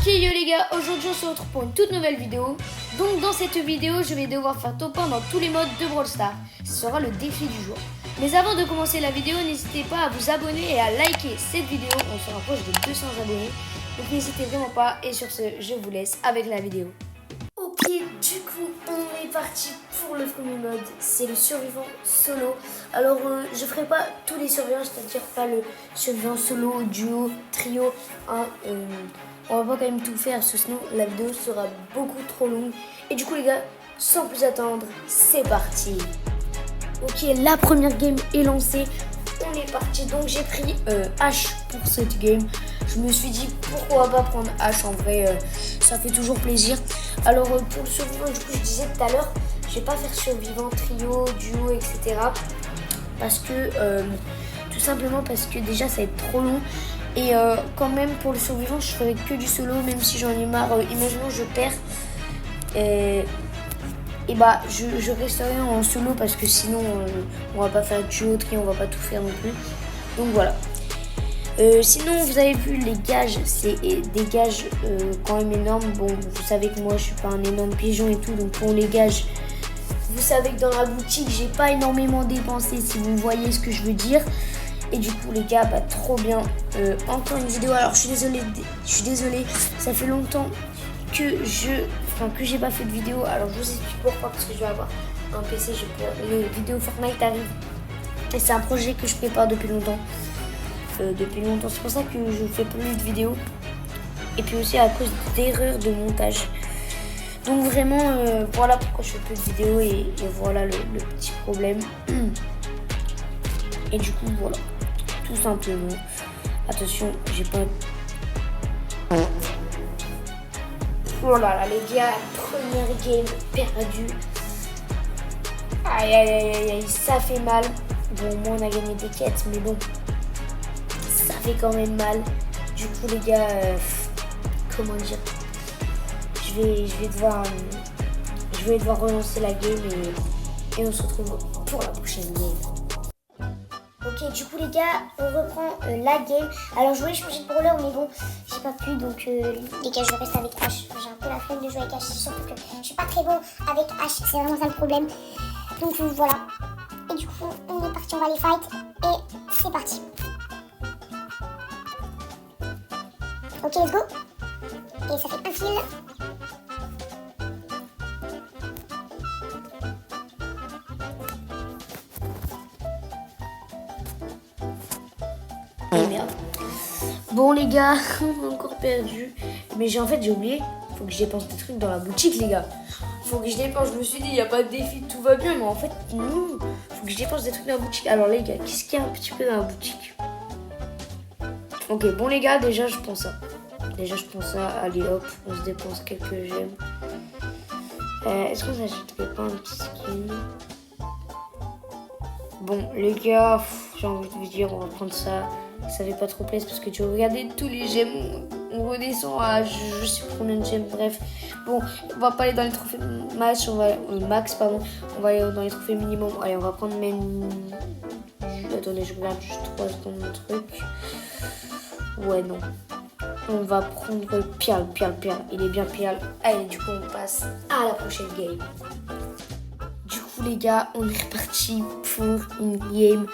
Ok yo les gars, aujourd'hui on se retrouve pour une toute nouvelle vidéo. Donc dans cette vidéo, je vais devoir faire top 1 dans tous les modes de Brawl Stars. Ce sera le défi du jour. Mais avant de commencer la vidéo, n'hésitez pas à vous abonner et à liker cette vidéo. On se rapproche de 200 abonnés. Donc n'hésitez vraiment pas. Et sur ce, je vous laisse avec la vidéo. Ok, du coup, on est parti pour le premier mode. C'est le survivant solo. Alors, je ferai pas tous les survivants, c'est-à-dire pas le survivant solo, duo, trio. Hein, on va pas quand même tout faire, parce que sinon la vidéo sera beaucoup trop longue. Et du coup, les gars, sans plus attendre, c'est parti. Ok, la première game est lancée. On est parti. Donc, j'ai pris H pour cette game. Je me suis dit pourquoi pas prendre H, en vrai ça fait toujours plaisir. Alors pour le survivant, du coup je disais tout à l'heure, je vais pas faire survivant, trio, duo, etc. Parce que tout simplement parce que déjà ça va être trop long. Et quand même pour le survivant je ferai que du solo, même si j'en ai marre. Imaginons je perds et bah je resterai en solo parce que sinon on va pas faire duo, trio, on va pas tout faire non plus. Donc voilà. Sinon vous avez vu les gages, c'est des gages quand même énormes. Bon, vous savez que moi je suis pas un énorme pigeon et tout, donc pour les gages, vous savez que dans la boutique j'ai pas énormément dépensé, si vous voyez ce que je veux dire. Et du coup les gars, bah trop bien. Encore une vidéo. Alors je suis désolée, ça fait longtemps que j'ai pas fait de vidéo. Alors je vous explique pourquoi, parce que je vais avoir un PC, les vidéos Fortnite arrivent et c'est un projet que je prépare depuis longtemps. C'est pour ça que je fais plus de vidéos. Et puis aussi à cause d'erreurs de montage. Donc vraiment, voilà pourquoi je fais plus de vidéos et voilà le petit problème. Et du coup, voilà, tout simplement. Attention, j'ai pas... Oh là là, les gars, première game perdue. Aïe aïe aïe aïe aïe, ça fait mal. Bon, moi on a gagné des quêtes, mais bon, ça fait quand même mal. Du coup les gars, comment dire, je vais devoir relancer la game et on se retrouve pour la prochaine game. Ok, du coup les gars, on reprend la game. Alors je voulais changer de brawler, mais bon, j'ai pas pu, donc les gars, je reste avec H. J'ai un peu la flemme de jouer avec H, surtout que je suis pas très bon avec H, c'est vraiment ça le problème. Donc voilà. Et du coup, on est parti, on va les fight et c'est parti. Ok, let's go. Et ça fait un kill. Et merde. Bon les gars, on a encore perdu. Mais j'ai oublié. Faut que je dépense des trucs dans la boutique les gars. Faut que je dépense. Je me suis dit, il n'y a pas de défi, tout va bien. Mais en fait, non. Faut que je dépense des trucs dans la boutique. Alors les gars, qu'est-ce qu'il y a un petit peu dans la boutique? Ok, bon les gars, déjà je pense ça. Allez hop, on se dépense quelques gemmes. Est-ce qu'on s'achèterait pas un petit skin? Bon les gars, j'ai envie de vous dire, on va prendre ça. Ça fait pas trop plaisir parce que tu regardez tous les gemmes. On redescend à je sais pas combien de gemmes, bref. Bon, on va pas aller dans les trophées max, on va aller dans les trophées minimum. Allez, on va prendre même... Attendez, je regarde juste 3 secondes mon truc. Ouais, non. On va prendre Pial. Il est bien Pial. Allez, du coup, on passe à la prochaine game. Du coup, les gars, on est reparti pour une game.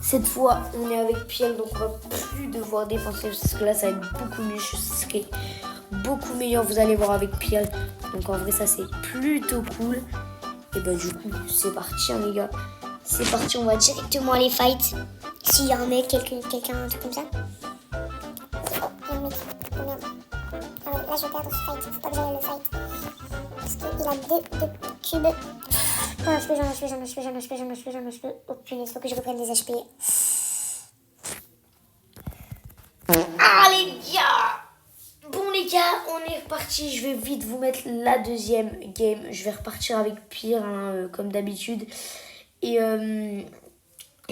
Cette fois, on est avec Pial, donc on va plus devoir dépenser. Parce que là, ça va être beaucoup mieux. Je serai beaucoup meilleur, vous allez voir, avec Pial. Donc en vrai, ça, c'est plutôt cool. Et bah, du coup, c'est parti, hein, les gars. C'est parti, on va directement aller fight. S'il y a un mec, quelqu'un, un truc comme ça. Là je perds ce fight, faut pas que j'aille le fight. Parce qu'il a deux cubes. Oh, HP. Oh punaise, faut que je reprenne des HP. Ah les gars! Bon les gars, on est reparti. Je vais vite vous mettre la deuxième game. Je vais repartir avec pire, hein, comme d'habitude. Et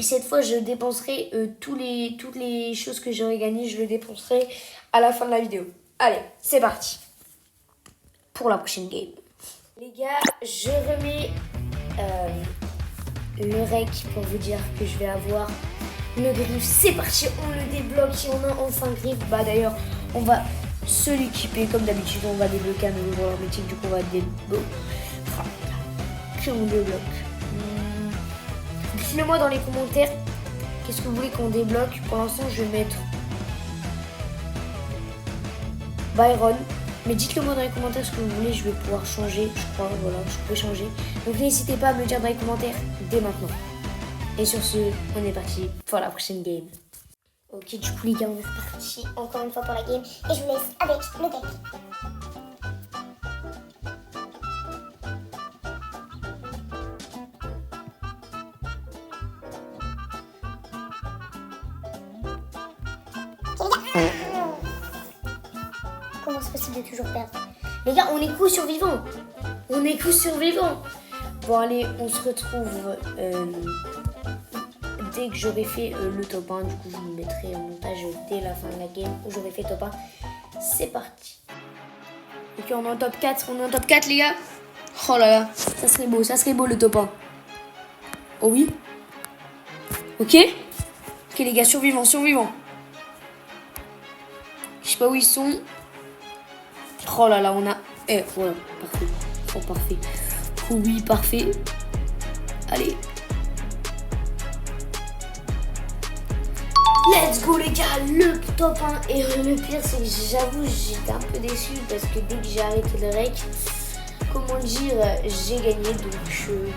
cette fois, je dépenserai toutes les choses que j'aurais gagnées. Je le dépenserai à la fin de la vidéo. Allez, c'est parti pour la prochaine game. Les gars, je remets le rec pour vous dire que je vais avoir le griffe. C'est parti, on le débloque et on a enfin griffe. Bah d'ailleurs, on va celui qui paie. Comme d'habitude, on va débloquer un nouveau joueur mythique. Du coup, on va débloquer. On débloque. Dites-le-moi dans les commentaires. Qu'est-ce que vous voulez qu'on débloque? Pour l'instant, je vais mettre Byron. Mais dites-le moi dans les commentaires ce que vous voulez. Je vais pouvoir changer. Je crois, voilà, je peux changer. Donc n'hésitez pas à me dire dans les commentaires dès maintenant. Et sur ce, on est parti pour la prochaine game. Ok, du coup les gars, on est reparti encore une fois pour la game. Et je vous laisse avec le deck. Comment c'est possible de toujours perdre? Les gars, on est coup survivant. On est coup survivant. Bon allez, on se retrouve dès que j'aurai fait le top 1. Du coup, je vous mettrai en montage dès la fin de la game où j'aurai fait top 1. C'est parti. Ok, on est en top 4. On est en top 4, les gars. Oh là là, ça serait beau le top 1. Oh oui. Ok. Ok, les gars, survivants. Je sais pas où ils sont. Oh là là, on a... voilà, parfait. Oh, parfait. Oui, parfait. Allez. Let's go les gars, le top 1. Et le pire, c'est que j'avoue, j'étais un peu déçu parce que dès que j'ai arrêté le rec, comment dire, j'ai gagné. Donc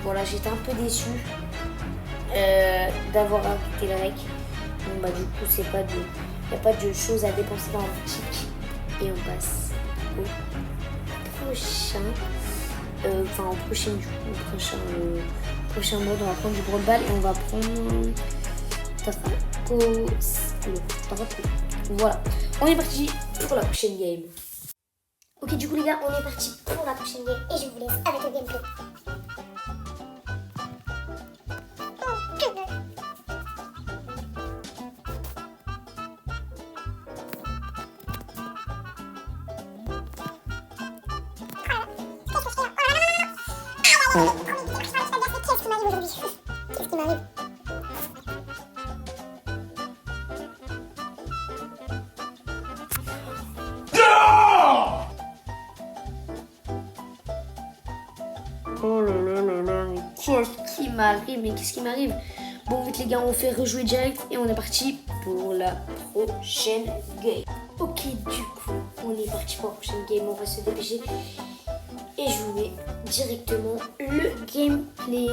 voilà, j'étais un peu déçu d'avoir arrêté le rec. Bon bah du coup, il n'y a pas de choses à dépenser dans la boutique. Et on passe au prochain. Enfin, au prochain du coup, prochain mode, on va prendre du Brawl Ball et on va prendre Draco. Voilà, on est parti pour la prochaine game. Ok, du coup les gars, on est parti pour la prochaine game et je vous laisse avec le gameplay. Qu'est-ce qui m'arrive? Oh là là là là, mais qu'est-ce qui m'arrive? Bon, vite les gars, on fait rejouer direct et on est parti pour la prochaine game. Ok, du coup, on est parti pour la prochaine game, on va se dépêcher. Et je vous mets directement le gameplay.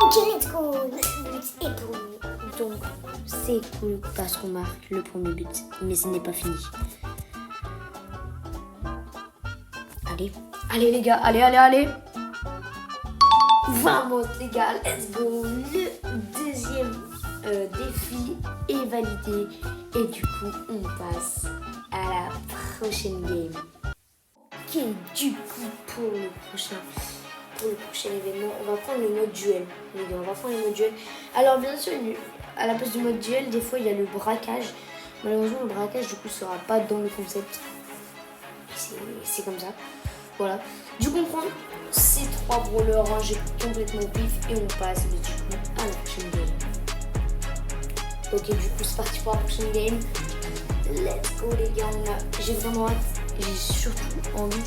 Ok, let's go. Le but est pour nous. Donc, c'est cool parce qu'on marque le premier but. Mais ce n'est pas fini. Allez les gars, allez. Vamos les gars, let's go. Le deuxième défi est validé. Et du coup, on passe à la prochaine game. Ok, du coup, pour le prochain événement, on va prendre le mode duel. Les gars, on va prendre le mode duel. Alors bien sûr, à la place du mode duel, des fois il y a le braquage. Malheureusement, le braquage du coup sera pas dans le concept. C'est comme ça. Voilà. Du coup, on prend ces 3 brawlers rangés complètement pif et on passe du coup à la prochaine game. Ok, du coup c'est parti pour la prochaine game. Let's go les gars, j'ai vraiment hâte. J'ai surtout envie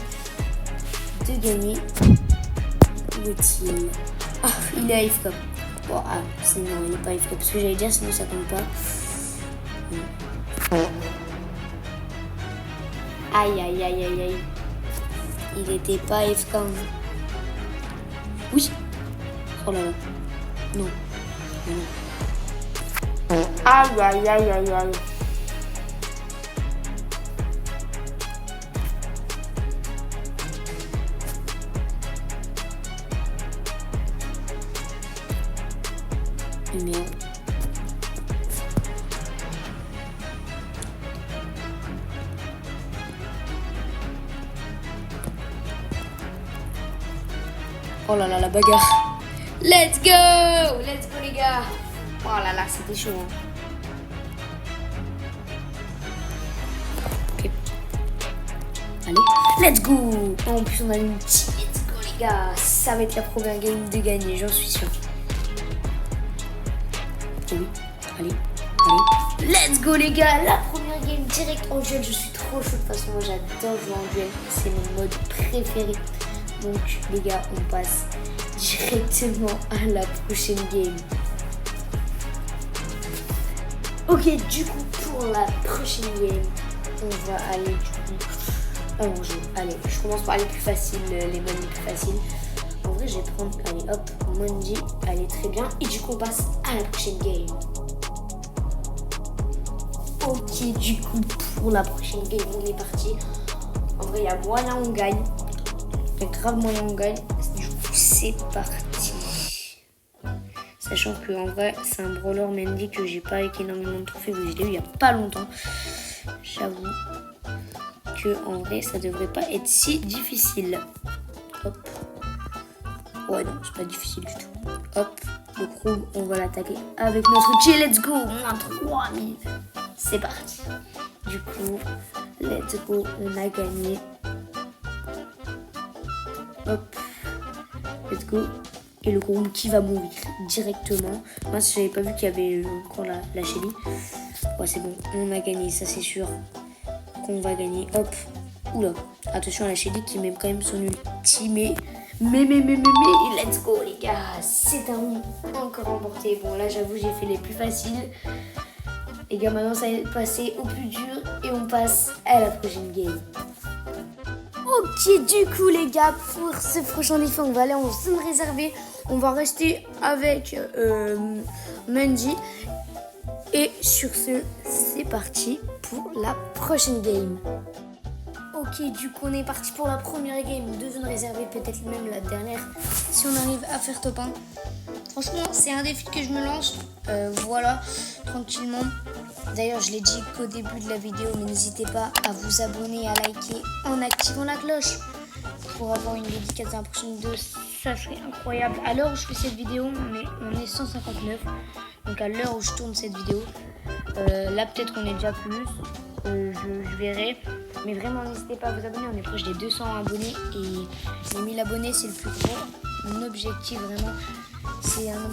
de gagner. Où est-il? Ah, il est AFK. Bon, non, il n'est pas AFK. Parce que j'allais dire, sinon ça compte pas. Aïe. Il était pas AFK. Oui. Oh là là. Non. Aïe. Merde. Oh là là, la bagarre. Let's go! Let's go les gars. Oh là là, c'était chaud. Hein. Ok. Allez, let's go! En plus, on a une petite. Let's go les gars. Ça va être la première game de gagner, j'en suis sûr. Oui, allez. Let's go les gars, la première game direct en duel, je suis trop chaud de toute façon, moi j'adore jouer en duel, c'est mon mode préféré. Donc les gars, on passe directement à la prochaine game. Ok, du coup pour la prochaine game, on va aller du coup en jeu. Allez, je commence par les plus faciles, les modes les plus faciles. En vrai, je vais prendre, allez hop, Mondi, allez très bien. Et du coup, on passe à la prochaine game. Ok, du coup, pour la prochaine game, on est parti. En vrai, il y a moyen on gagne. Il y a grave moyen on gagne. Du coup, c'est parti. Sachant que en vrai, c'est un brawler Mendy que j'ai pas avec énormément de trophées. Je l'ai eu il y a pas longtemps. J'avoue que en vrai, ça devrait pas être si difficile. Hop. Ouais, non, c'est pas difficile du tout. Hop, le crew, on va l'attaquer avec notre outil. Let's go, moins 3000. C'est parti. Du coup, let's go, on a gagné. Hop, let's go. Et le groupe qui va mourir directement. Moi, si j'avais pas vu qu'il y avait encore la Shelly. Ouais, c'est bon, on a gagné, ça c'est sûr qu'on va gagner. Hop, oula, attention à la Shelly qui met quand même son ulti, mais let's go les gars, c'est un win encore remporté. Bon là j'avoue j'ai fait les plus faciles. Les gars maintenant ça va passer au plus dur et on passe à la prochaine game. Ok du coup les gars, pour ce prochain défi on va aller en zone réservée. On va rester avec Mendy. Et sur ce, c'est parti pour la prochaine game. Ok, du coup on est parti pour la première game de zone réservée, peut-être même la dernière, si on arrive à faire top 1. Franchement, c'est un défi que je me lance, voilà, tranquillement. D'ailleurs, je l'ai dit qu'au début de la vidéo, mais n'hésitez pas à vous abonner, à liker en activant la cloche pour avoir une dédicace dans la prochaine vidéo, ça serait incroyable. À l'heure où je fais cette vidéo, on est 159, donc à l'heure où je tourne cette vidéo, là peut-être qu'on est déjà plus. Je verrai, mais vraiment n'hésitez pas à vous abonner, on est proche des 200 abonnés et les 1000 abonnés c'est le plus gros. Mon objectif vraiment, c'est un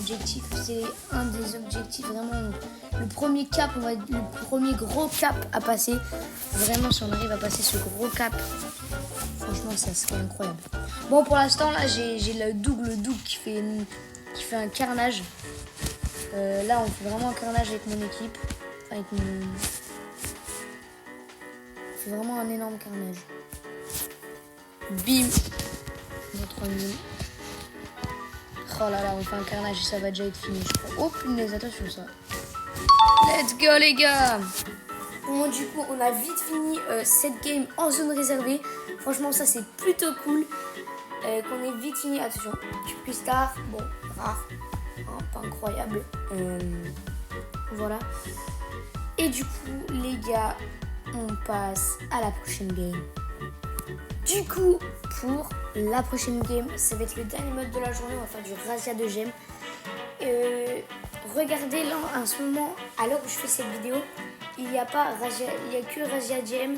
des objectifs vraiment, le premier cap, on va dire, le premier gros cap à passer. Vraiment si on arrive à passer ce gros cap, franchement ça serait incroyable. Bon pour l'instant là j'ai le double qui fait un carnage. Là on fait vraiment un carnage avec mon équipe, c'est vraiment un énorme carnage. Bim. Notre nul. Oh là là, on fait un carnage et ça va déjà être fini, je crois. Oh punaise, attention ça. Let's go les gars. Bon, du coup, on a vite fini cette game en zone réservée. Franchement, ça c'est plutôt cool. Qu'on ait vite fini. Attention, plus tard. Bon, rare. Hein, pas incroyable. Voilà. Et du coup, les gars, on passe à la prochaine game. Du coup, pour la prochaine game, ça va être le dernier mode de la journée. On va faire du razzia de gemmes. Regardez là, en ce moment, à l'heure où je fais cette vidéo, il n'y a que razzia gemme.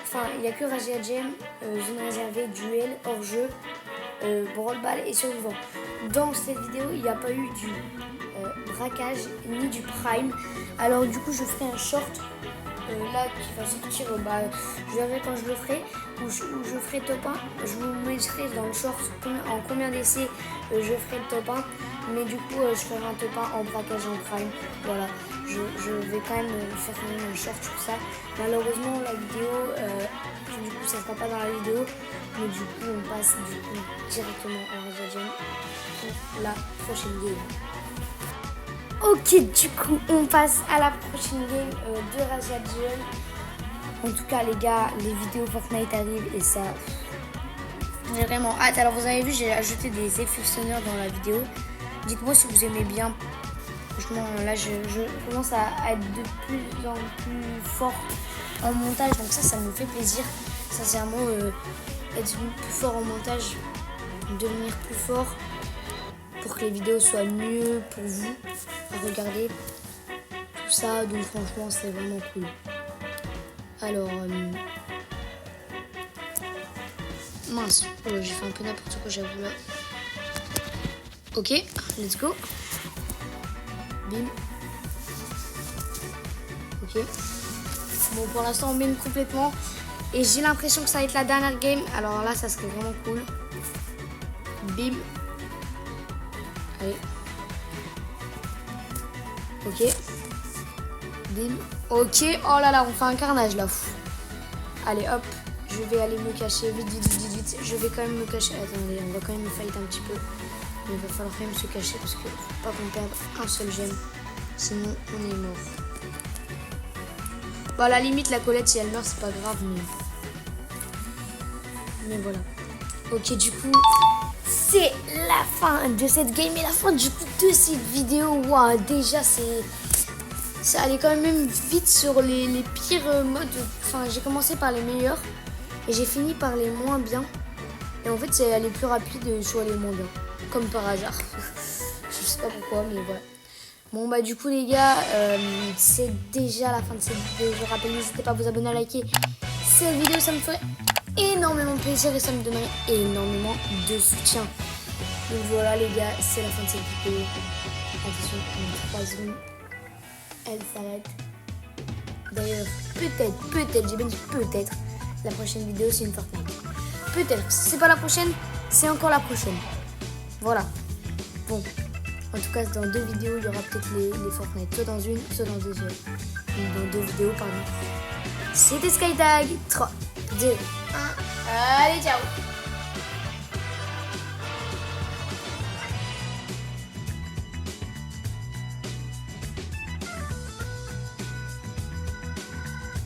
Enfin, il n'y a que razzia gemme, zone réservée, duel, hors-jeu, brawl ball et survivant. Dans cette vidéo, il n'y a pas eu du braquage ni du prime. Alors du coup, je ferai un short. Là qui va sortir, je verrai quand je le ferai, où je ferai top 1, je vous mettrai dans le short en combien d'essais je ferai le top 1, mais du coup je ferai un top 1 en braquage en prime, voilà, je vais quand même faire un short sur ça. Malheureusement la vidéo, du coup ça sera pas dans la vidéo, mais du coup on passe directement en Razzia pour la prochaine game. Ok, du coup, on passe à la prochaine game de Razzia Gem. En tout cas, les gars, les vidéos Fortnite arrivent et ça, j'ai vraiment hâte. Alors, vous avez vu, j'ai ajouté des effets sonores dans la vidéo. Dites-moi si vous aimez bien. Franchement, là, je commence à être de plus en plus fort en montage. Donc ça me fait plaisir. Sincèrement, être plus fort en montage, devenir plus fort pour que les vidéos soient mieux pour vous à regarder. Tout ça, donc franchement, c'est vraiment cool. Alors, mince, oh, j'ai fait un peu n'importe quoi, j'avoue là. Ok, let's go. Bim. Ok. Bon, pour l'instant, on mène complètement. Et j'ai l'impression que ça va être la dernière game. Alors là, ça serait vraiment cool. Bim. Allez. Ok. Bim. Ok. Oh là là, on fait un carnage là. Allez, hop. Je vais aller me cacher. Vite, vite, vite, vite. Je vais quand même me cacher. Attendez, on va quand même me fight un petit peu. Mais il va falloir quand même se cacher parce que faut pas qu'on perde un seul gemme. Sinon, on est mort. Bon, à la limite, la Colette, si elle meurt, c'est pas grave. Mais voilà. Ok, du coup, c'est la fin de cette game et la fin du coup de cette vidéo. Wow, déjà, ça allait quand même vite sur les pires modes. Enfin, j'ai commencé par les meilleurs et j'ai fini par les moins bien. Et en fait, c'est aller plus rapide sur les moins bien. Comme par hasard. Je sais pas pourquoi, mais voilà. Bon bah du coup les gars, c'est déjà la fin de cette vidéo. Je rappelle, n'hésitez pas à vous abonner, à liker cette vidéo, ça me ferait énormément plaisir et ça me donnerait énormément de soutien. Donc voilà les gars, c'est la fin de cette vidéo. Attention, en 3 secondes, elle s'arrête. D'ailleurs, peut-être, j'ai bien dit peut-être, la prochaine vidéo c'est une Fortnite. Peut-être, si c'est pas la prochaine, c'est encore la prochaine. Voilà. Bon. En tout cas, dans 2 vidéos, il y aura peut-être les Fortnite. Soit dans une, soit dans 2 autres. Dans 2 vidéos, pardon. C'était SkyTag. 3, 2, 1. Allez, ciao!